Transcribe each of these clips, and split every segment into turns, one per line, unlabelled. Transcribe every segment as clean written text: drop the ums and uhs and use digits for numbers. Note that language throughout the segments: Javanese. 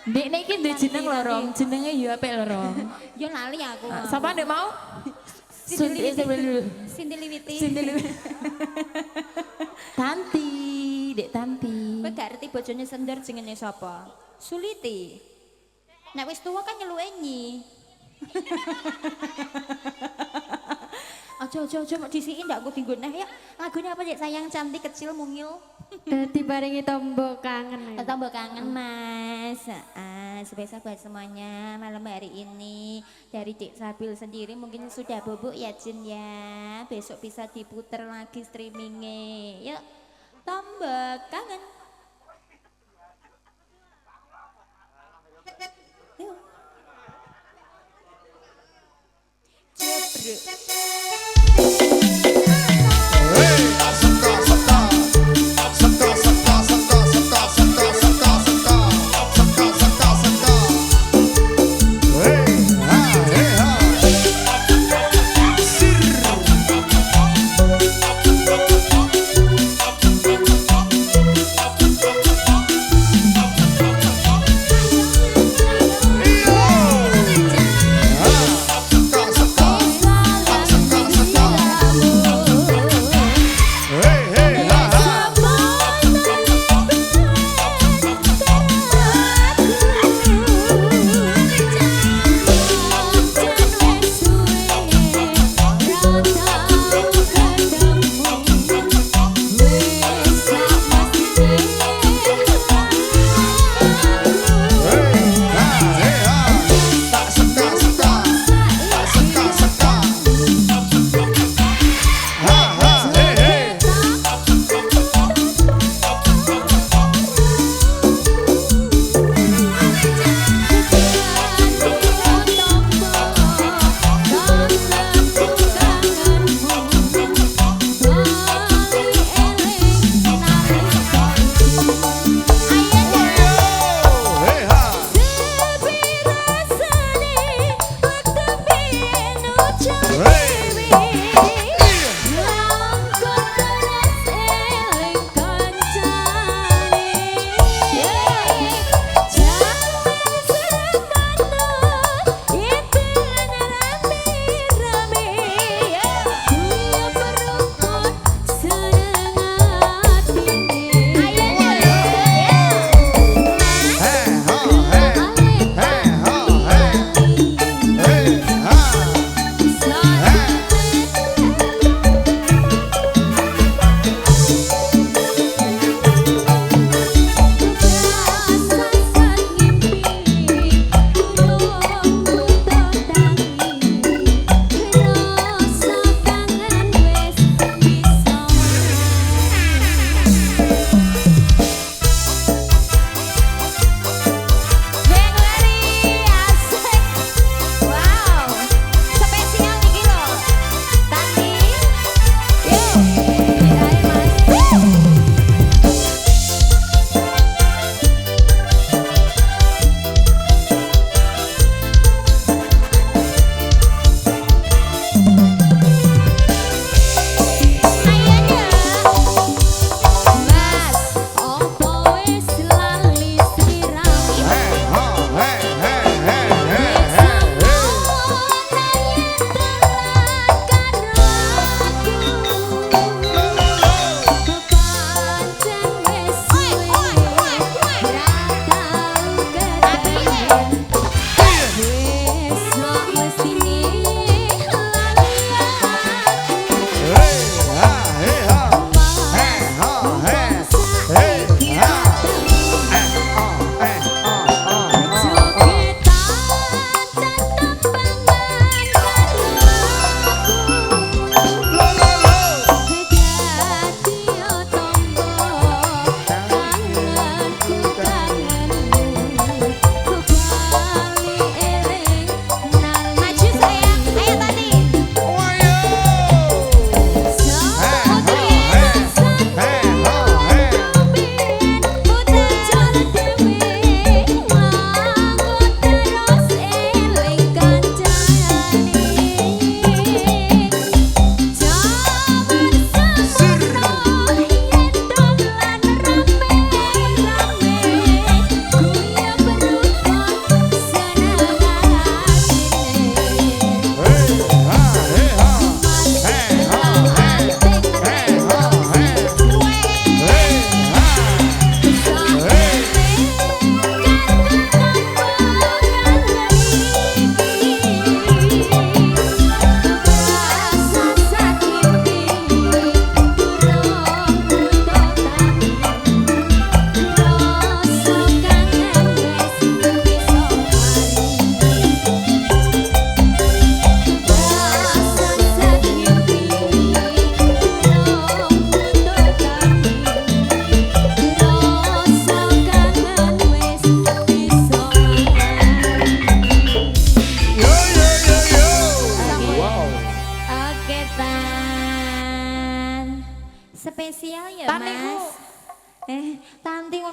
Dek nek iki duwe jeneng lho Rom, jenenge yo apik lho Rom.
Yo lali aku.
Sapa ndek mau?
Sindiliwiti.
Tanti, Dek Tanti.
Kowe gak ngerti bojone sender jenenge sapa? Suliti. Nek wis tuwa kan nyeluke nyi. Aja mau disiki ndak aku dinggo neh ya. Lagunya apa Cek? Sayang cantik kecil mungil.
Dibarengi tombol kangen.
Tambah kangen Mas. Spesial buat semuanya malam hari ini dari Cik Sabil sendiri mungkin sudah bubuk ya Jin ya. Besok bisa diputer lagi streamingnya. Yuk, tambah kangen. Yuk.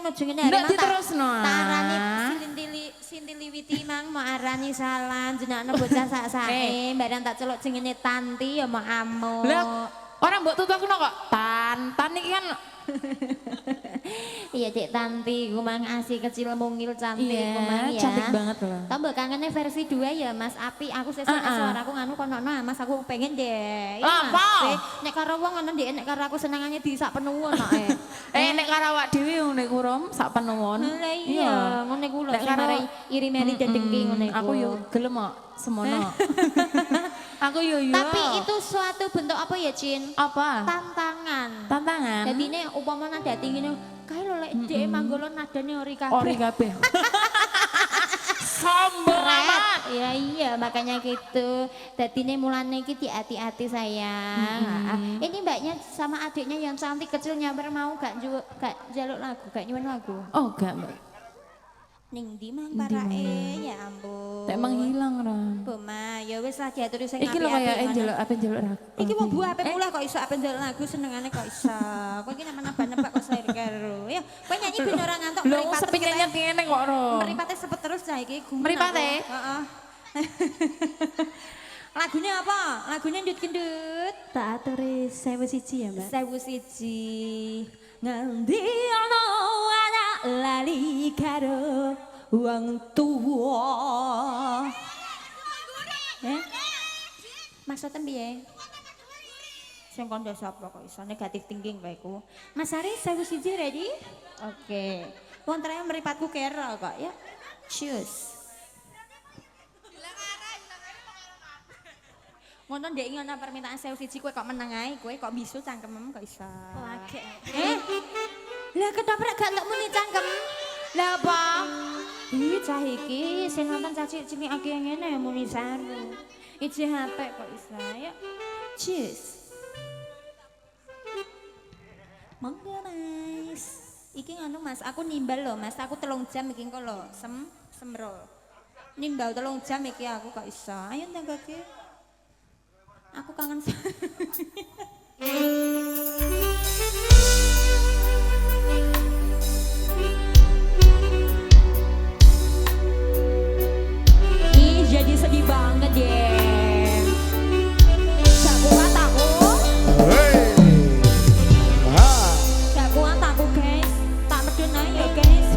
ngono jenenge
Ndak
Mata.
diterusno.
Tarani Sintiliwiti mang mau arani salam jenenge bocah sak-sake barang tak celuk jenenge Tanti ya mau amuk.
Lah orang mbok tutukno kok tan iki kan
Iya Dek Tanti, ku mang asih kecil mungil cantik ku mang ya.
cantik banget loh.
Tambah kangennya versi 2 ya Mas Api, aku sesuk nek suaraku nganu kono Mas aku pengen deh. Iya,
Apa?
Mas. Nek karo wong ngono Dek, nek karo aku senengane di sak penuwun kok.
Nek karo awak dhewe ngene ku Rom sak penuwun.
Lah iya, ngene ku lho
Nek
sing
karo-
mari iri-meri dedengki ngene ku.
Aku yo gelem kok semono. Aku yo yo.
Tapi itu suatu bentuk apa ya, Cin?
apa?
Tantangan.
Tantangan.
Jadi ini upama nada tinggi ini, kayak lo lek dek manggolo nadane ori kabeh.
Ori kabeh. Sombong amat.
Ya iya makanya gitu. Jadi ini mulane iki hati-hati sayang. Ini mbaknya sama adiknya yang cantik kecil nyamper mau gak jaluk lagu, gak nyuwun lagu.
Oh gak Mbak.
Ning ndi mang parake ya ampun.
Tek menghilang Ram.
Boma, ya wis lah diaturi sing
Iki lho kaya njaluk apa njaluk ragu.
Iki wong buah ape mulai kok iso ape njaluk lagu senengane kok iso. Kowe iki nambah-nambah kok sair karo. Ya, kowe nyanyi ben ora ngantuk
Lho
mripat.
sepi nyanyi ngene kok Rom.
Mripate sepet terus cah iki gumun.
Mripate?
aku. Heeh. Lagunya apa? Lagunya ndut kendut.
Tak aturi 1001 ya Mbak.
1001 nganti ana anak lali karo wong tuwa. Maksudnya piye? Sing kondo sapa kok iso negatif thinking bae ku. Mas Ari 1001 ready? Oke. Wong terakhir meripatku kero kok ya. Choose. Ngono ndek ngono permintaan 1001 kowe kok meneng ae, kowe kok bisu cangkemem kok iso.
Lagi.
Lah ketoprak gak lek muni cangkem. Lah apa? Ih cah iki sing nonton caci cilik akeh ngene muni saru. Iki HP kok iso ya. Cheers. Monggo Mas. Iki ngono Mas, aku nimbal loh Mas, aku 3 jam iki kok lho, semro. Nimbal 3 jam iki aku kok iso. Ayo tanggake. Aku kangen. Ih, jadi sedih banget deh. Gak kuat aku. Gak kuat aku guys. Tak medun aja ya guys.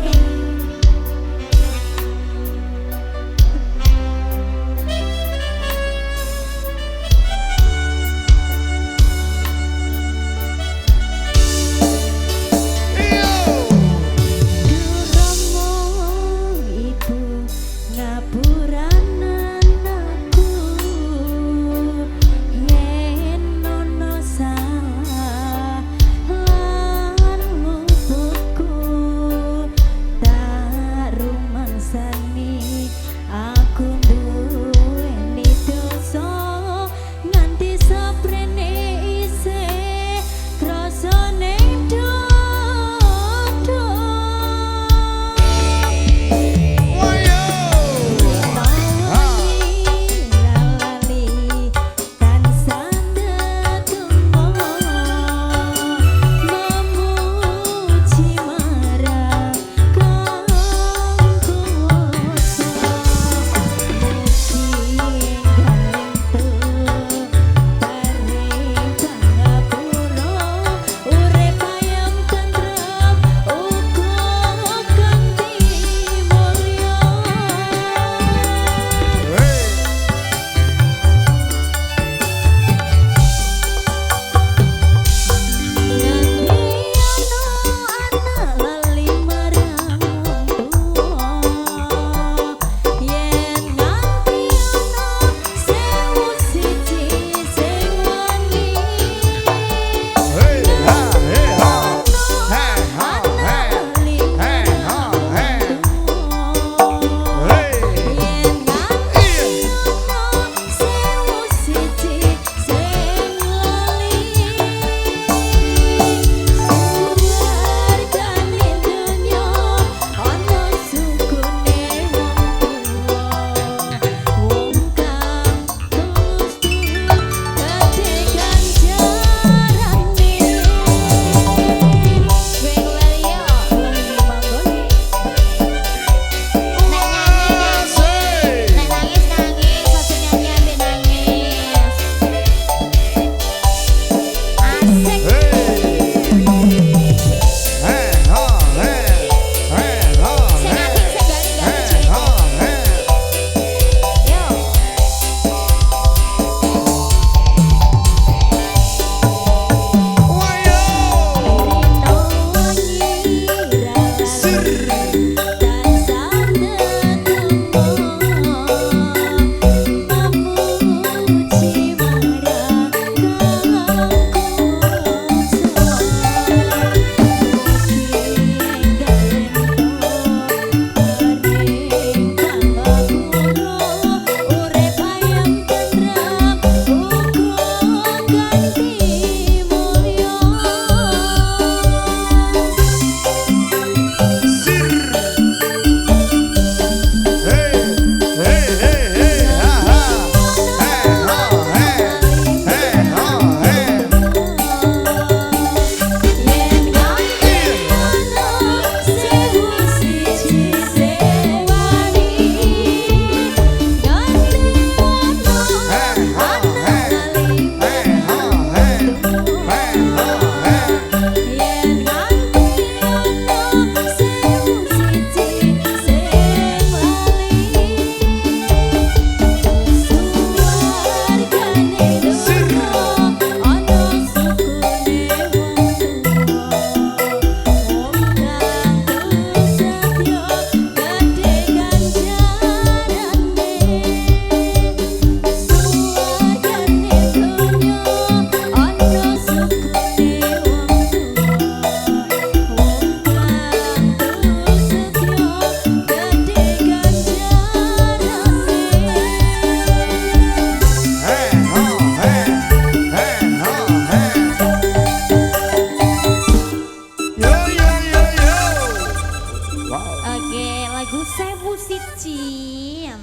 1.001.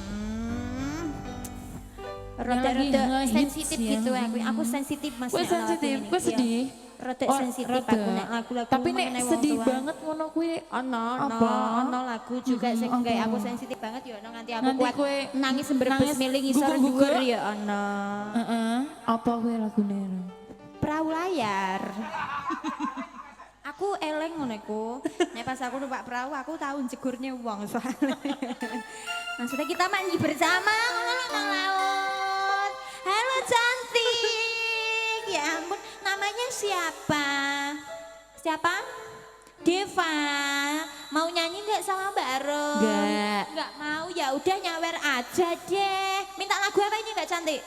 Rada-rada
ngehits
sensitif
ya.
gitu aku sensitif Mas.
Kowe
nek lagu
sensitif,
ini.
kowe
Iya.
sedih.
Rada
Oh,
sensitif
rada.
aku nek lagu-lagu
Tapi nek
mengenai wong
sedih
tua.
banget ngono kuwi apa?
Ono lagu juga sing
apa?
gawe aku sensitif banget ya ono nganti aku
Nanti
kuat
kowe
nangis sembrebes
nangis
miling isor
gugur-gugur?
dhuwur ya ono.
Heeh. Apa kuwi lagune?
Perahu layar. Aku eleng ngono iku. Nek pas aku numpak perahu aku tahu jegurnya wong soalnya. Maksudnya kita mandi bersama ngono nang laut. Halo cantik. Ya ampun, namanya siapa? Siapa? Deva. Mau nyanyi nggak sama Mbak Ros?
Nggak.
Nggak mau, ya udah nyawer aja deh. Minta lagu apa ini Mbak Cantik?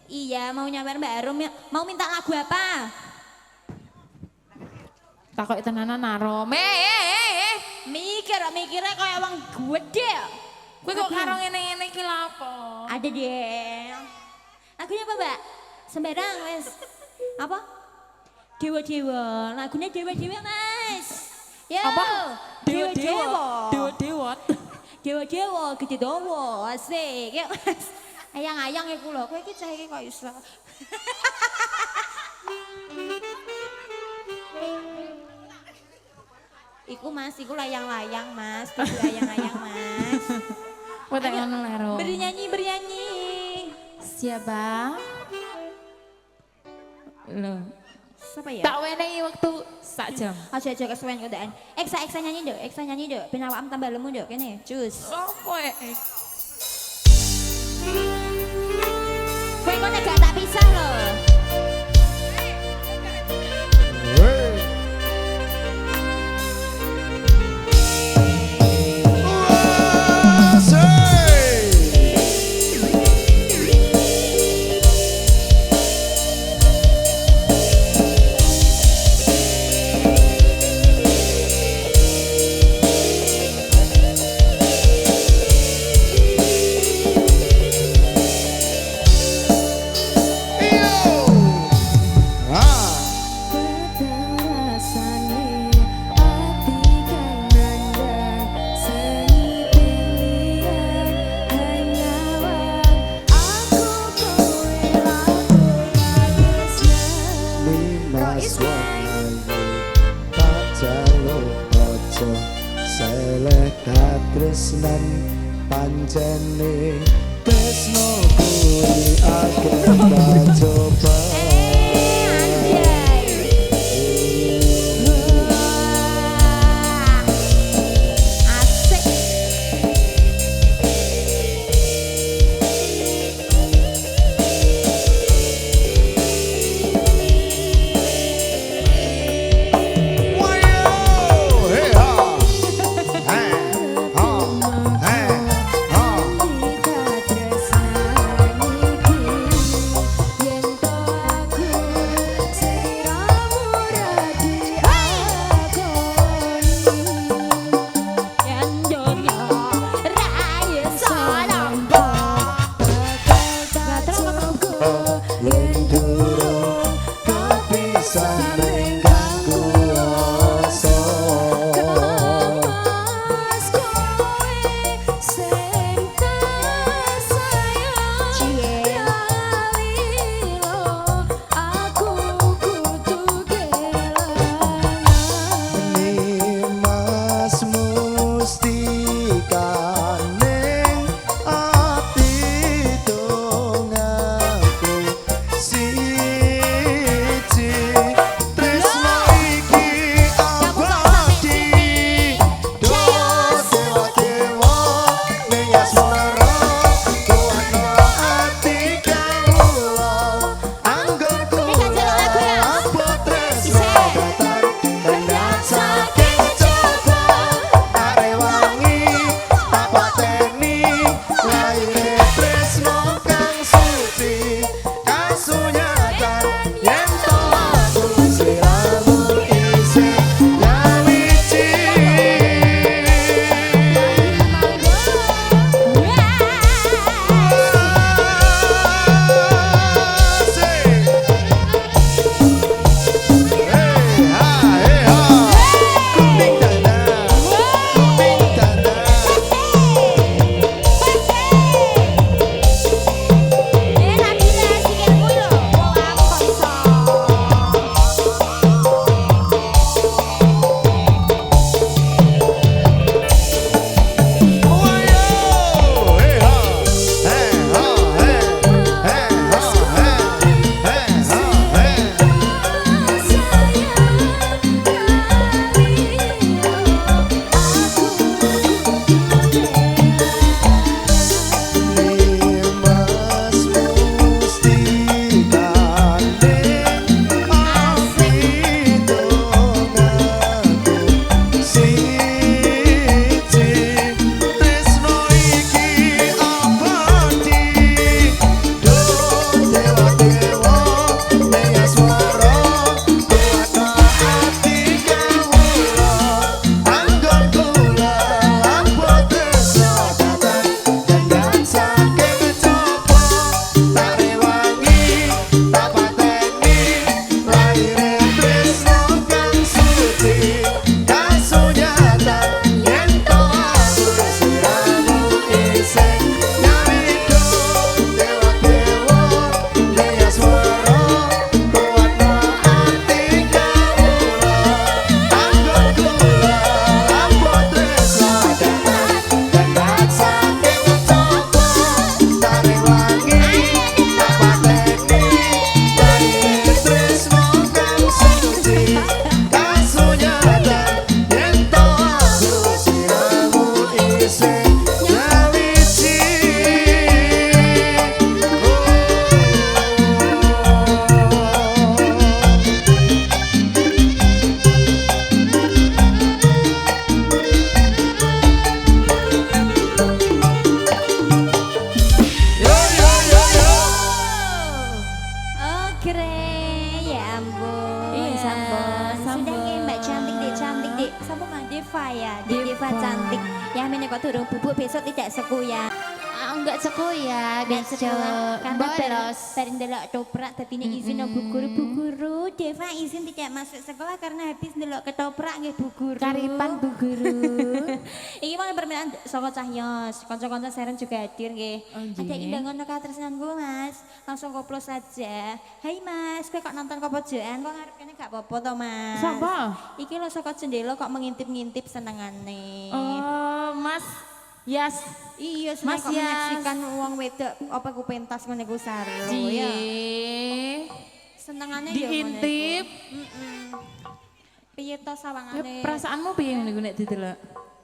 Iya, mau nyawer Mbak Arum. Mau minta lagu apa?
Takok tenanan naro.
Mikirnya kayak wong gede.
Kowe kok karo ngene-ngene iki lha apa?
Ada deh. Lagunya apa, Mbak? Sembarang wes. Apa? Dewa-dewa. Lagunya dewa-dewa, Mas. Yo.
Apa?
Dewa-dewa.
Dewa-dewot.
Dewa-dewa gede dawa. Asik. Yuk, Mas. Ayang-ayang iku lho. Kowe iki cah iki kok iso. Iku Mas, iku layang-layang Mas, iku layang-layang Mas.
Kowe tak ngono lero.
Bernyanyi, bernyanyi.
Siapa? Loh.
Siapa ya?
Tak wenehi waktu sak jam.
Aja kesuwen kodaan. Eksa nyanyi nduk, eksa nyanyi nduk. Ben awakmu tambah lemu nduk kene. Cus.
Sopo
Kowe kok gak tak pisah lho.
Tresnan pancene tresno kuwi akeh tak coba
Anjay. Asik.
Hey ha
burung bubuk besok tidak seku ya.
Enggak seku ya, besok bolos.
Bareng delok toprak dadine izin nang bu guru. Deva izin tidak masuk sekolah karena habis delok ketoprak nggih bu guru.
Karipan Bu Guru.
Iki mau permintaan saka Cahyos. Kanca-kanca Seren juga hadir nggih.
Oh,
Ada
nggih.
undangan nang katresnanku Mas. Langsung koplo saja. Hai Mas, kowe kok nonton ke pojokan kok ngarep kene gak apa-apa to Mas.
Sapa?
Iki lho saka jendela kok mengintip-ngintip senengane.
Oh, Mas Yas.
Iya,
Mas
kok
Yas.
menyaksikan uang wedok apa ku pentas ngene ku saru ya.
Cie.
Senengane ya
Diintip.
Heeh. Piye to
Ya,
sawangane?
perasaanmu piye ngene nek didelok?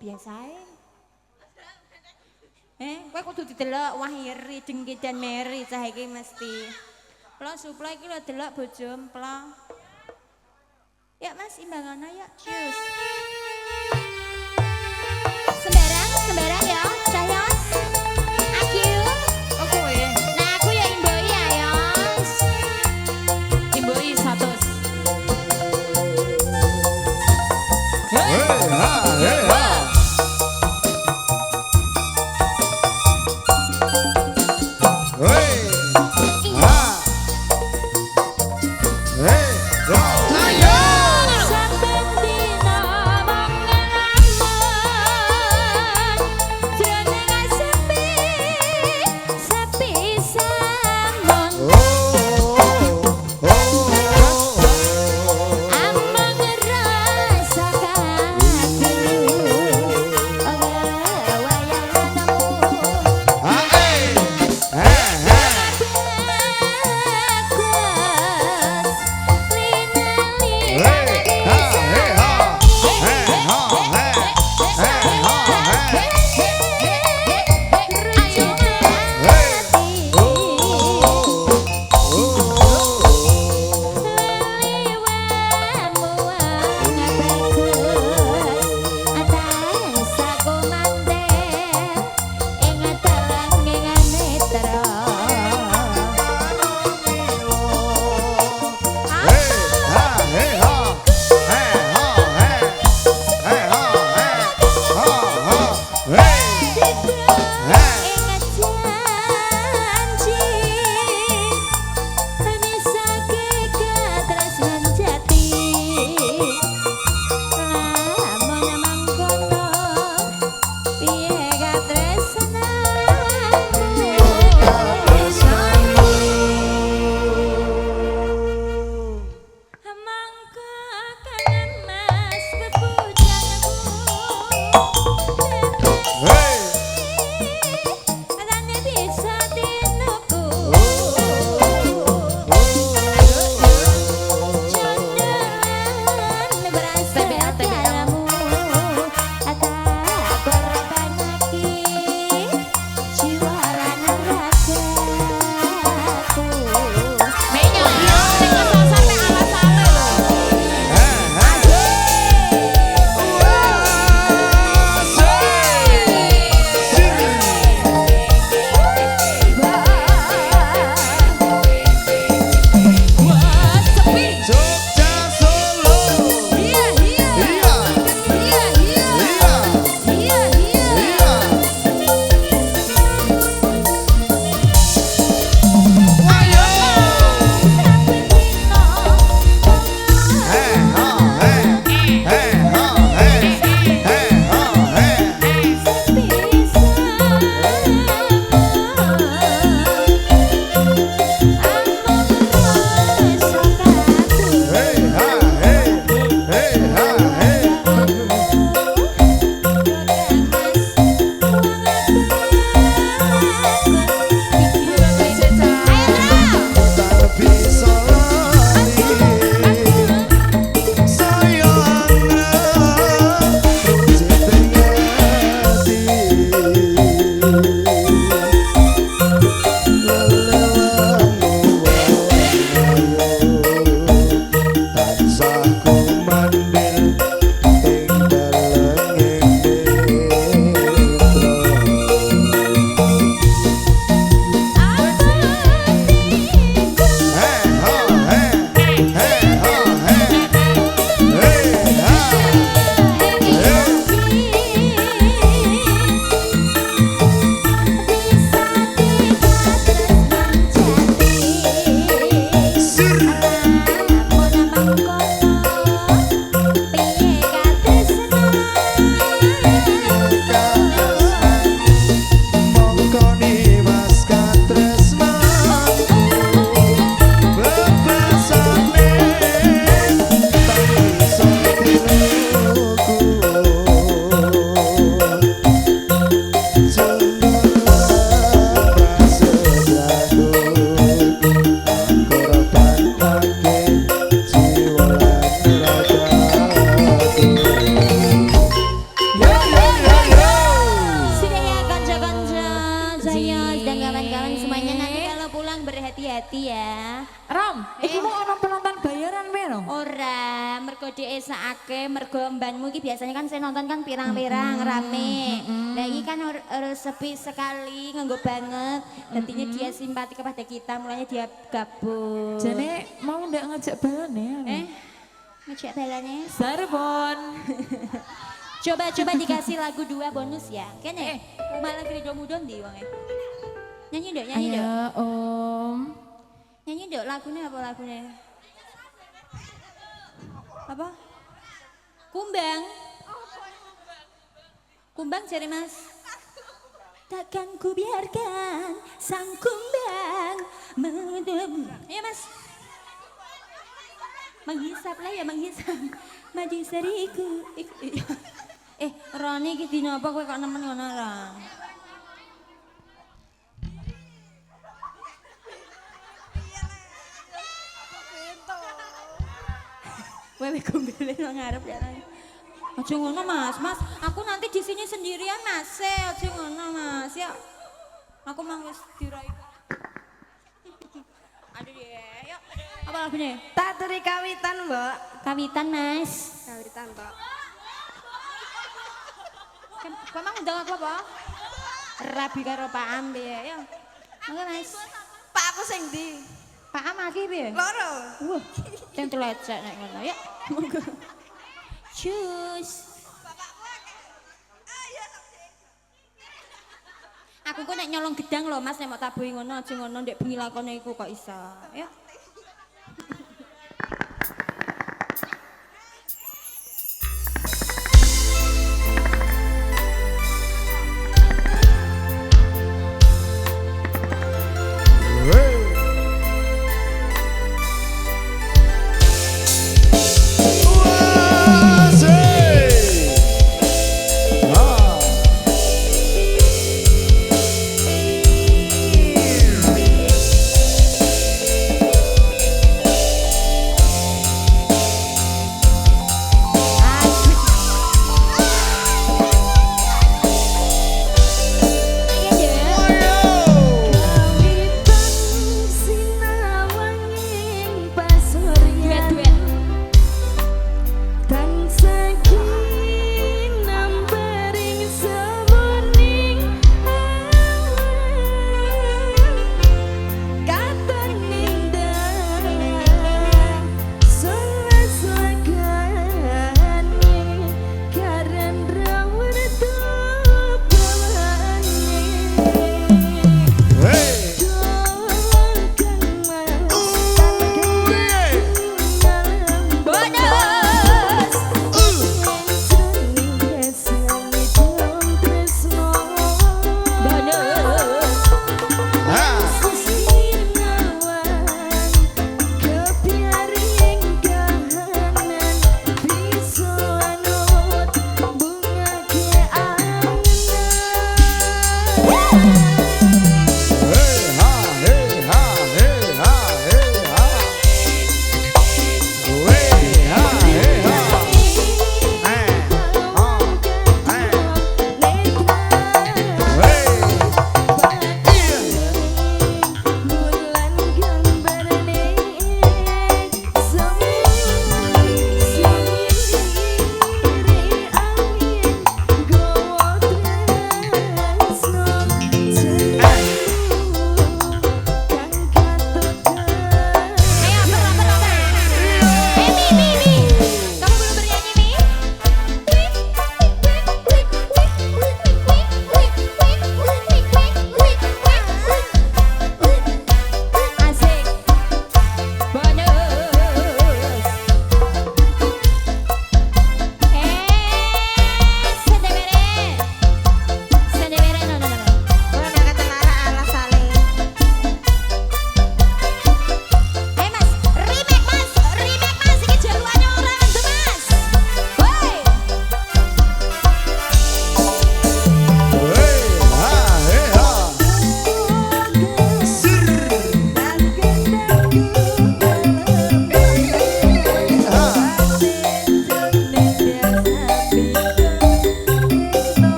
Biasa ae. Kowe kudu didelok wah iri Dengki dan Mary cah iki mesti. Plo suplo iki lho delok bojo plo. Ya Mas imbangana ya. Cheers. Sembarang ya, Cahyos. Aku.
Oh, kowe.
Nah, aku ya imboi ya, Yos.
Imboi 100.
Hey ha, hey ha. Hey ha. Hey go. Ayo.
Saben dina mangelamun jroning sepi sampun amang rasa kadulu wayang kurang berhati-hati ya.
Ram, iki mau ono penonton bayaran meno.
Ora, mergo dhek sakake, mergo mbanmu iki biasanya kan saya nonton kan pirang-pirang rame. Lah iki kan sepi sekali, nganggo banget. Nantinya dia simpati kepada kita, mulanya dia gabung.
Jane mau ndak ngajak balan ya?
Ngajak balane.
Sarbon.
Coba dikasih lagu 2 bonus ya. Kene. Malah gereja muda ndi wonge. Nyanyi nduk, nyanyi nduk.
Ayo Om.
Nyanyi nduk lagune apa lagune? Apa? Kumbang. Kumbang cari Mas. Takkan ku biarkan sang kumbang mendem. Ayo Mas. Menghisap lah ya, menghisap. Maju seriku. Roni iki dino apa kowe kok nemen ngono ra? Wewe gombele nang ngarep ya. Aja ngono Mas, aku nanti di sini sendirian Mas. Aja ngono Mas, ya. Aku mang wis dirai. Aduh ya, yuk. Apa lagunya?
Tak turi kawitan, Mbak.
Kawitan Mas.
Kawitan, Mbak.
Kau mang undang aku apa? Rabi karo Pak Am ya. Mangga Mas.
Pak aku sing ndi?
Pak Am lagi piye?
Loro.
Wah, yang telecek nek ngono ya. Monggo. Cus. Aku kok nek nyolong gedang lho Mas, nek mau tabuhi ngono aja ngono ndek bengi lakone iku kok iso. Ya.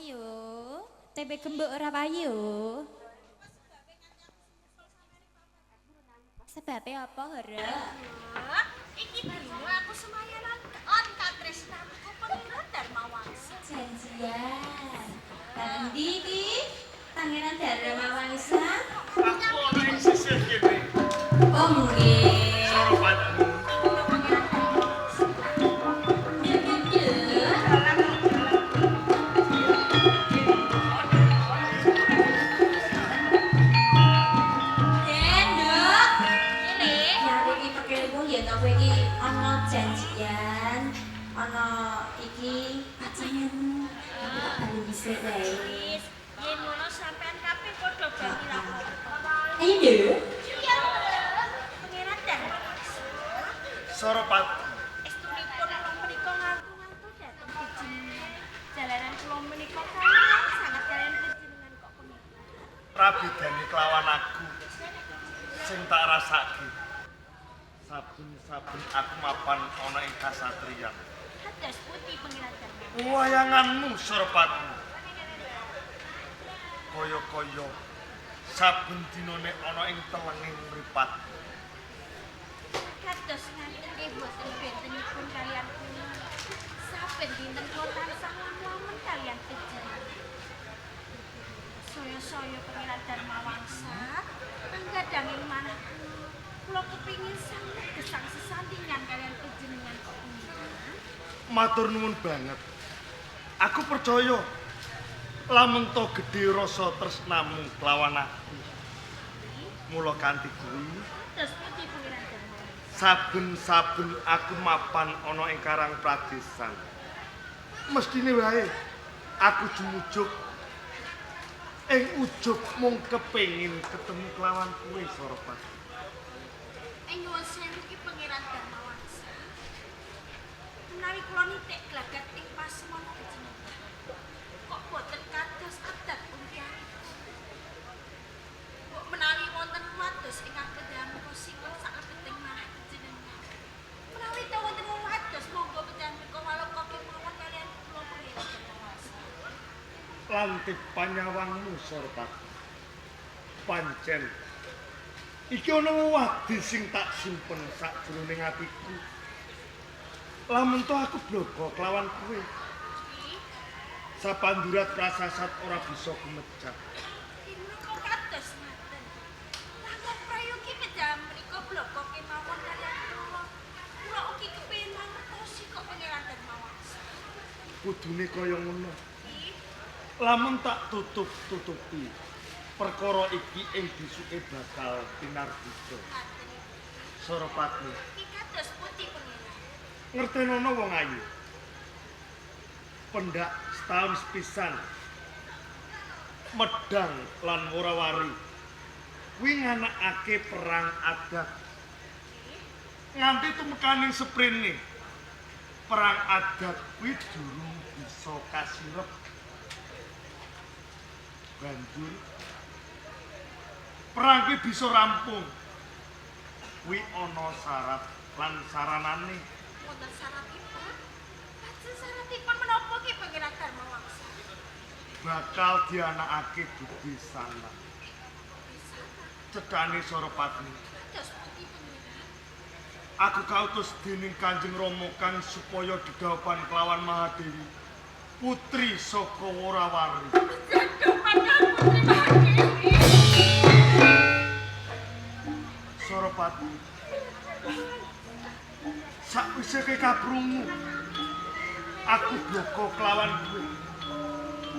yo. Tempe gembok ora payu. Sebabnya apa, Hera?
Iki dino aku semayanan lan katresnanku Pangeran Darmawangsa.
Janjian. Nanti iki Pangeran Darmawangsa.
Aku ana ing sisih kene.
Oh nggih.
Soropatmu.
Janjian ana iki pacanganmu bali dhisik wae.
Yen ngono sampean kabeh padha bali lapor.
Ayo lho.
Iya. Pangeran Darmawangsa.
Soropatmu.
Estunipun kula menika ngantu-ngantu dhateng panjenengan. Jalanan kula menika kaliyan sangat kaliyan panjenengan kok punika.
Prabedane kelawan aku sing tak rasake. Saben-saben aku mapan ana ing kasatriyan.
Hadas putih Pangeran Darmawangsa.
Wayanganmu Soropatmu. Kaya-kaya saben dinane ana ing telenging mripatku.
Kados ngaten nggih boten bentenipun kalian kula. Saben dinten kula tansah lamun kalian panjenengan. Saya Pangeran Darmawangsa anggadanging manah kula kepingin sanget gesang sesandingan kalian panjenengan kok punika.
Matur nuwun banget. Aku percaya lamun to gedhe rasa tresnamu kelawan aku. Mula kanthi kuwi
Kados putih Pangeran Darmawangsa.
saben-saben aku mapan ana ing Karang Pradesan. Mestine wae aku jumujuk ing ujug mung kepengin ketemu kelawan kowe Soropatmu.
Nyuwun sewu ki Pangeran Darmawangsa. Menawi kula nitik glagat ing pasemana panjenengan. Kok boten kados adat umpianipun. Kok menawi wonten wados ingkang pedhamposipun saklebeting manah panjenengan. Menawi ta wonten wados monggo pedhampika waloka kemawon kaliyan kula Pangeran Darmawangsa.
Lantip panyawangmu Soropatmu. Pancen iki ana wadi sing tak simpen sakjroning atiku. Lamun to aku bloga kelawan kowe. Sapandurat prasasat ora bisa kumecap.
Menika kados ngaten. Lamun prayogi pedham menika bloko kemawon kaliyan kula. Kula ugi kepengin mangertosi kok Pangeran Darmawangsa.
Kudune kaya ngono. Lamun tak tutup-tutupi perkara iki ing bisuke bakal pinarbida. Soropatmu.
Iki kados putih Pangeran.
Ngertenono wong ayu. Pendak setahun sepisan. Medang lan Worawari. Kuwi nganakake perang adat. Nganti tumekaning seprene. Perang adat kuwi durung bisa kasirep. Banjur perang kuwi bisa rampung. Kuwi ana syarat lan saranane.
Wonten syaratipun. Lajeng syaratipun menapa ki Pangeran Darmawangsa?
Bakal dianakake Budi Sana. Cedhane Soropatmu.
Kados putih Pangeran.
Aku kautus dening Kanjeng Rama kang supaya dedhaopan kelawan Mahadewi. Putri saka Worawari.
Jatuh Pangeran Putri Mahadewi.
Soropatmu. Sakwise kaprungu. Aku bloko kelawan kowe.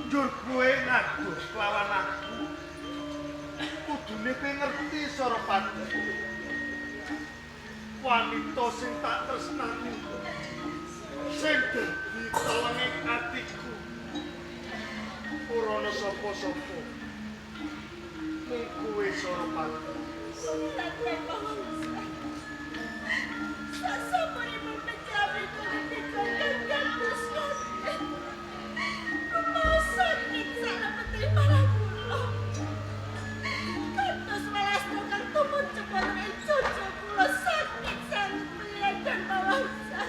Njur kowe ngadoh kelawan aku. Kudune kowe ngerti Soropatmu. Wanita sing tak tresnani. Sing dadi telenging atiku. Ora ana sapa-sapa. Mung kowe Soropatmu.
Sultan Darmawangsa. Sasampun mencapai politik dan kados ngoten. Rumah sakit salebetipun para kula. Kados welas tukang tumut cepet ing cucu kula sakit sanget Pangeran Darmawangsa.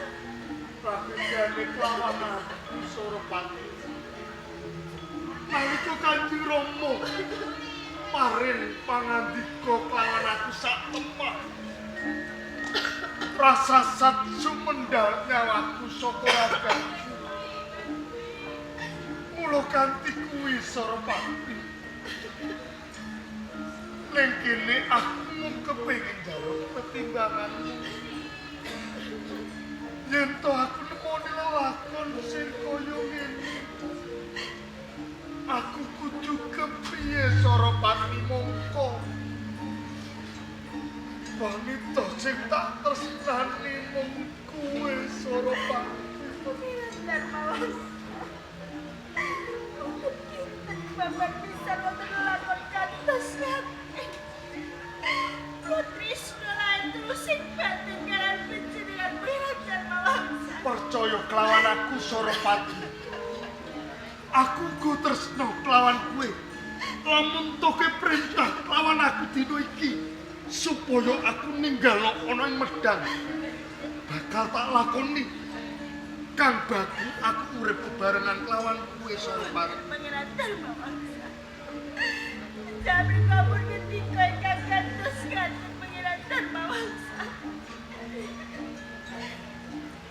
Prabedane kelawan aku Soropatmu. nalika Kanjeng Rama paring pangandika kelawan aku sak temah. Prasasat sumendal nyawaku saka ragaku. Mula kanthi kuwi Sarapati. Ning kene aku mung kepengin njaluk pertimbanganmu. Yen to aku nemoni lelakon sing kaya ngene, aku kudu kepiye Sarapati mongko? Wanita sing tak tresnani mung kowe Sarapati.
Bapak bisa wonten lakon kantos ngati. Kula tresna lan terus sing batin kalian panjenengan Pangeran Mawangsa.
Percaya kelawan aku Sarapati. Aku go tresna kelawan kowe. Lamun toke perintah kelawan aku dina iki supaya aku ninggalno ana ing Medang. Bakal tak lakoni. Kang baku aku urip bebarengan kelawan kowe Sarapati.
Pangeran Mawangsa. Jabri kabur ketika ingkang kantos kanten Pangeran Mawangsa.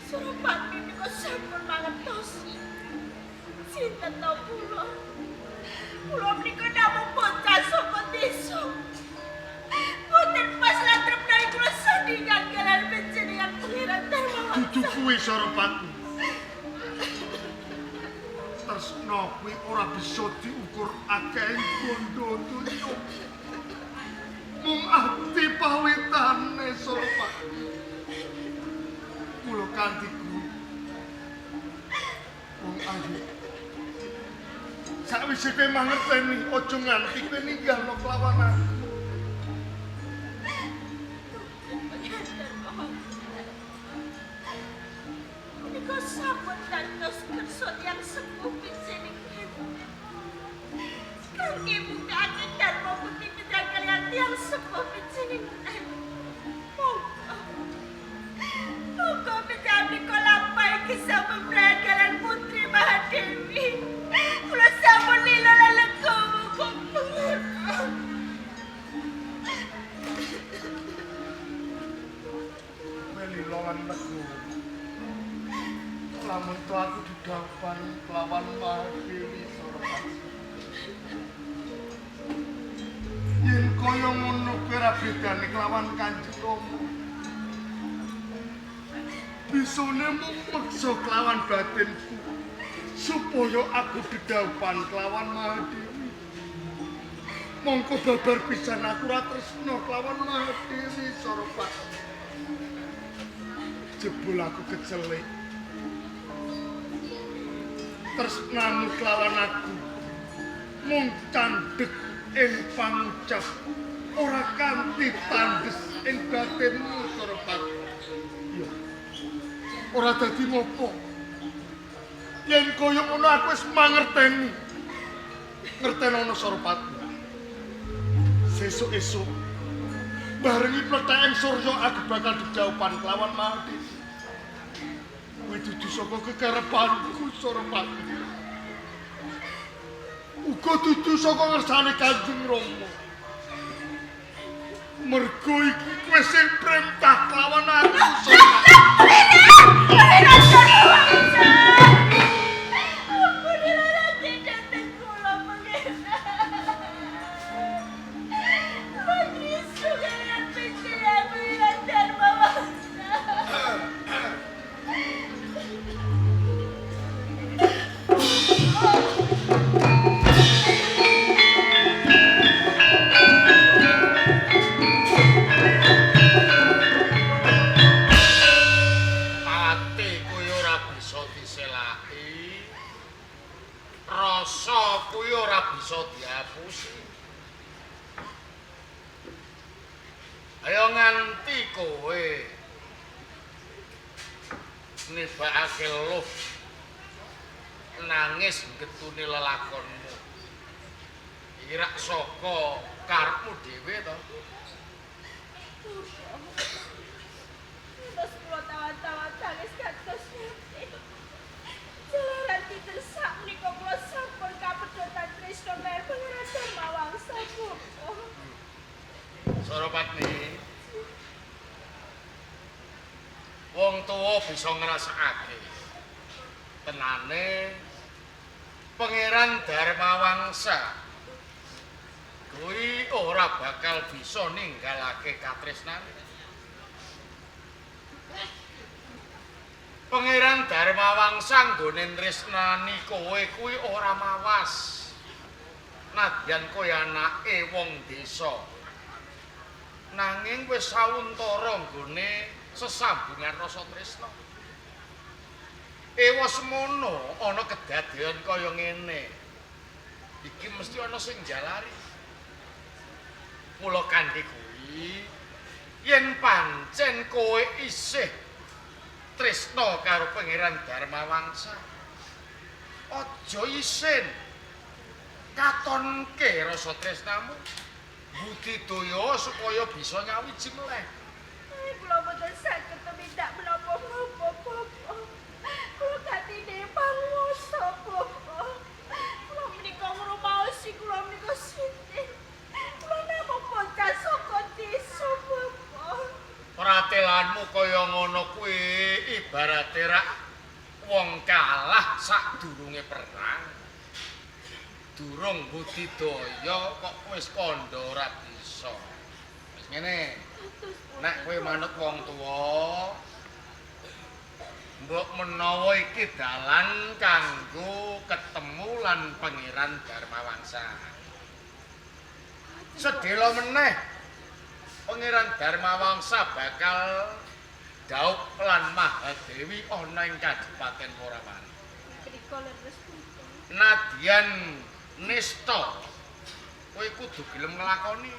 Sarapati nika sampun mangertosi. Sinten to kula? Kula menika namung bocah saka desa. Boten pas latrep nalika kula sandingan kalian panjenengan Pangeran Mawangsa.
Dudu kuwi Sarapati. Tresna kuwi ora bisa diukur akeh bondo donya. Mung ati pawitane Sarapati. Mula kanthi kuwi wong ayu. Sakwise kowe mangerteni aja nganti kowe ninggalno kelawan aku.
Menika sampun dados kersa tiyang sepuh panjenengan. Kangge mbukake dharma putih pindah kaliyan tiyang sepuh panjenengan. Monggo pindah kolampahi kisah pemberan kaliyan Putri Mahadewi. Kula sampun lila lan lega kok pengen.
Melila lan lega. Lamun to aku didhapan kelawan Mahadewi Sarapati. Yen kaya ngono kowe ra bedane kelawan Kanjeng Rama. Bisane mung meksa kelawan batinku supaya aku didhapan kelawan Mahadewi. Mongko babar pisan aku ra tresna kelawan Mahadewi Sarapati. Jebul aku kecelik. Tresnamu kelawan aku mung candhek ing pangucap ora kanthi tandhes ing batinmu Sarapati. Ya. Ora dadi ngopo. Yen kaya ngono aku wis mangerteni. Ngertenono Sarapati. Sesuk-esuk barengi pletheken surya aku bakal dijaupan kelawan Mahadewi. Kuwi dudu saka kekarepanku Sarapati. Uga dudu saka ngersane Kanjeng Rama. Mergo iki kowe sing perintah kelawan aku rasa kuwi ora bisa dihapusi. Ayo nganti kowe nibakake luh nangis getune lelakonmu. Irak saka karepmu dhewe to.
Terus kula tawa-tawa tangis kados ngene. Jalaran dinten sak menika kula sampun kapedhotan tresna
bisa ngrasakake tenane Pangeran Darmawangsa kuwi ora bakal bisa ninggalake katresnane. Pangeran Darmawangsa nggone tresnani kowe kuwi ora mawas. Nadyan kowe anake wong desa. Nanging wis sawuntara nggone sesambungan rasa tresna. Ewa semono ana kedadian kaya ngene. Iki mesti ana sing jalari. Mula kandhe kuwi yen pancen kowe isih tresna karo Pangeran Darmawangsa, aja isin katonke rasa tresnamu. Budidaya supaya bisa nyawiji meleh.
Kula boten saged tumindak menapa-menapa, Bapak. Kula katine panguwasa, Bapak. Kula menika ngrumaosi kula menika sithik. Kula namung bocah saka desa, Bapak.
Pratelanmu kaya ngono kuwi ibarate rak wong kalah sadurunge perang. Durung budidaya kok wis kandha ora bisa. Wis ngene. Nek kowe manut wong tuwa, mbok menawa iki dalan kanggo ketemu lan Pangeran Darmawangsa. Sedhela meneh Pangeran Darmawangsa bakal daup lan Mahadewi ana ing Kadipaten Morawali.
Mriko leres putra.
Nadyan nista kowe kudu gelem nglakoni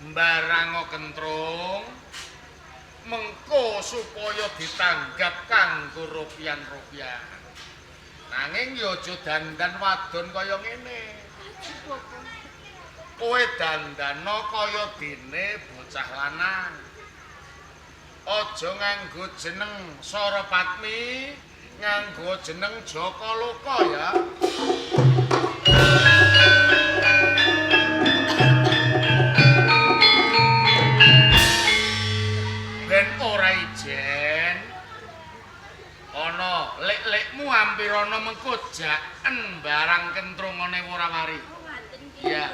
mbarang kentrung mengko supaya ditanggap kanggo rupiah-rupiah. Nanging ya aja dandan wadon kaya ngene. Kowe dandana kaya dene bocah lanang. Aja nganggo jeneng Sarapatmi, nganggo jeneng Jaka Loka ya. Ben ora ijen ana lek-lekmu hampir ana mengko jaken barang kentrungane Morawali.
Ngaten
Iya.